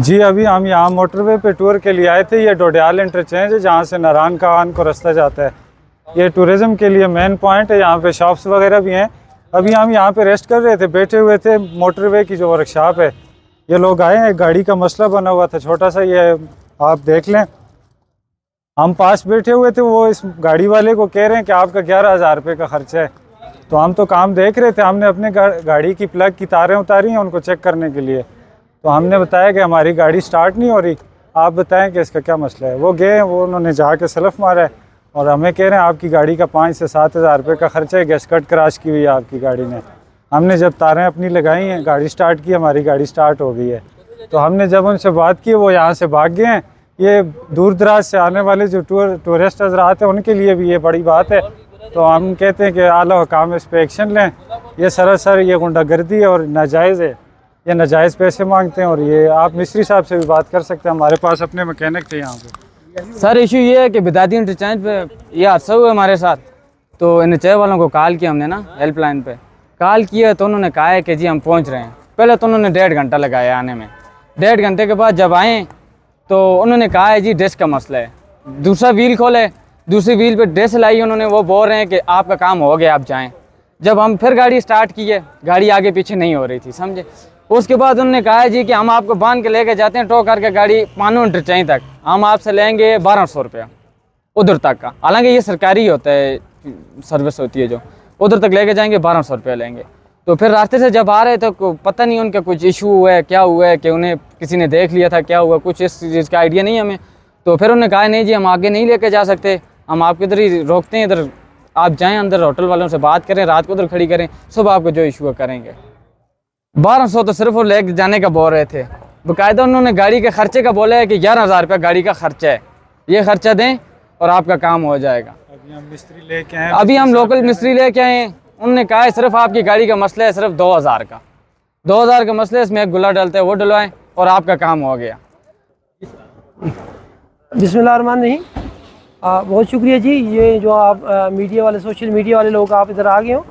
जी अभी हम यहाँ मोटरवे पे टूर के लिए आए थे। ये डोडियाल इंटरचेंज है जहाँ से नारायण खान को रास्ता जाता है। ये टूरिज़्म के लिए मेन पॉइंट है। यहाँ पे शॉप्स वगैरह भी हैं। अभी हम यहाँ पे रेस्ट कर रहे थे, बैठे हुए थे। मोटरवे की जो वर्कशॉप है, ये लोग आए हैं, गाड़ी का मसला बना हुआ था छोटा सा, ये आप देख लें। हम पास बैठे हुए थे, वो इस गाड़ी वाले को कह रहे हैं कि आपका 11,000 रुपये का खर्चा है। तो हम तो काम देख रहे थे, हमने अपने गाड़ी की प्लग की तारें उतारी हैं उनको चेक करने के लिए। तो हमने बताया कि हमारी गाड़ी स्टार्ट नहीं हो रही, आप बताएं कि इसका क्या मसला है। वो गए, वो उन्होंने जाके सलफ मारा है और हमें कह रहे हैं आपकी गाड़ी का 5 से 7,000 रुपये का खर्चा है, गैसकट क्रैश की हुई है आपकी गाड़ी ने। हमने जब तारें अपनी लगाई हैं, गाड़ी स्टार्ट की, हमारी गाड़ी स्टार्ट हो गई है। तो हमने जब उनसे बात की, वो यहाँ से भाग गए हैं। ये दूर दराज से आने वाले जो टूरिस्ट हजरात हैं उनके लिए भी ये बड़ी बात है। तो हम कहते हैं कि आला हुकाम इस पर एक्शन लें। ये सरासर ये गुंडागर्दी है और नाजायज़ है, ये नाजायज़ पैसे मांगते हैं। और ये आप मिस्त्री साहब से भी बात कर सकते हैं, हमारे पास अपने मैकेनिक थे यहाँ पे। सर इशू ये है कि बिदाती इंटरचेंज पे ये हादसा हुआ हमारे साथ। तो एनएचआई वालों को कॉल किया हमने ना, हेल्पलाइन पे कॉल किया। तो उन्होंने कहा है कि जी हम पहुँच रहे हैं। पहले तो उन्होंने 1.5 घंटा लगाया आने में। 1.5 घंटे के बाद जब आए तो उन्होंने कहा है जी डिस्क का मसला है। दूसरा व्हील खोले, दूसरी व्हील पे डिस्क लाई उन्होंने, वो बोल रहे हैं कि आपका काम हो गया आप जाएं। जब हम फिर गाड़ी स्टार्ट की है, गाड़ी आगे पीछे नहीं हो रही थी, समझे। उसके बाद उन्होंने कहा है जी कि हम आपको बांध के लेके जाते हैं टो करके गाड़ी पानो इंटरचेंज तक, हम आपसे लेंगे 1200 रुपया उधर तक का। हालांकि ये सरकारी होता है, सर्विस होती है जो, उधर तक लेके जाएंगे 1200 रुपया लेंगे। तो फिर रास्ते से जब आ रहे तो पता नहीं उनका कुछ इशू हुआ है, क्या हुआ है, कि उन्हें किसी ने देख लिया था, क्या हुआ, कुछ इस चीज़ का आइडिया नहीं हमें। तो फिर उन्होंने कहा नहीं जी हम आगे नहीं लेके जा सकते, हम आपके इधर ही रोकते हैं, इधर आप जाएं अंदर, होटल वालों से बात करें, रात को उधर खड़ी करें, सुबह आपको जो इशू है करेंगे। 1200 तो सिर्फ वो लेके जाने का बोल रहे थे। बाकायदा उन्होंने गाड़ी के खर्चे का बोला है कि 11,000 रुपये गाड़ी का खर्चा है, ये खर्चा दें और आपका काम हो जाएगा। अभी हम मिस्त्री लेके आए, अभी हम लोकल मिस्त्री लेके आए हैं। उन्होंने कहा है सिर्फ आपकी गाड़ी का मसला है सिर्फ 2,000 का, 2,000 का मसला है, इसमें एक गुल्ला डलता है वो डलवाएं और आपका काम हो गया। बिस्मिल्लाहिर्रहमानिर्रहीम। बहुत शुक्रिया जी, ये जो आप मीडिया वाले, सोशल मीडिया वाले लोग आप इधर आ गए हो।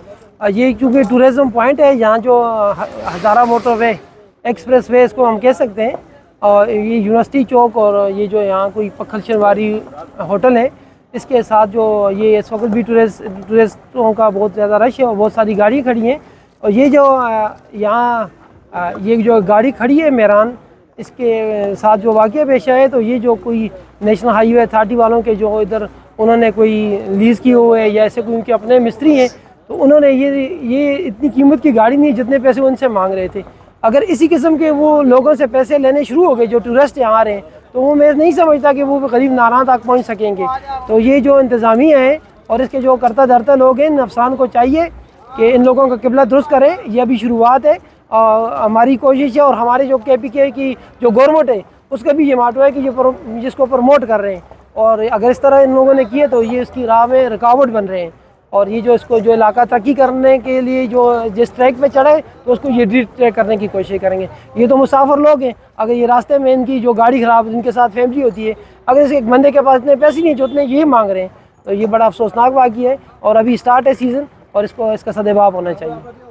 ये क्योंकि टूरिज़म पॉइंट है, यहाँ जो हज़ारा मोटरवे एक्सप्रेस वे इसको हम कह सकते हैं। और ये यूनिवर्सिटी चौक और ये जो यहाँ कोई पखल शनवारी होटल है, इसके साथ जो ये इस वक्त भी टूरिस्टों का बहुत ज़्यादा रश है और बहुत सारी गाड़ी खड़ी हैं। और ये जो यहाँ ये जो गाड़ी खड़ी है मेहरान, इसके साथ जो वाक़या पेश आया है, तो ये जो कोई नेशनल हाईवे अथॉरिटी वालों के जो इधर उन्होंने कोई लीज़ की हुए है या ऐसे कोई उनके अपने मिस्त्री हैं, तो उन्होंने ये इतनी कीमत की गाड़ी नहीं जितने पैसे उनसे मांग रहे थे। अगर इसी किस्म के वो लोगों से पैसे लेने शुरू हो गए जो टूरिस्ट यहाँ आ रहे हैं, तो वो मैं नहीं समझता कि वो करीब नारायण तक पहुँच सकेंगे। तो ये जो इंतज़ामिया है और इसके जो करता धरता लोग हैं, इन अफसान को चाहिए कि इन लोगों का किबला दुरुस्त करें। ये अभी शुरुआत है। हमारी कोशिश है और हमारे जो KPK की जो गवर्नमेंट है उसका भी ये माटो है कि ये जिसको प्रमोट कर रहे हैं। और अगर इस तरह इन लोगों ने किए तो ये इसकी राह में रुकावट बन रहे हैं। और ये जो इसको जो इलाका तरक्की करने के लिए जो जिस ट्रैक पे चढ़े तो उसको ये ट्रैक करने की कोशिश करेंगे। ये तो मुसाफिर लोग हैं, अगर ये रास्ते में इनकी जो गाड़ी ख़राब, जिनके साथ फैमिली होती है, अगर इस एक बंदे के पास इतने पैसे नहीं जो उतने ये मांग रहे हैं, तो ये बड़ा अफसोसनाक वाक़या है। और अभी स्टार्ट है सीज़न और इसका सदेबाब होना चाहिए।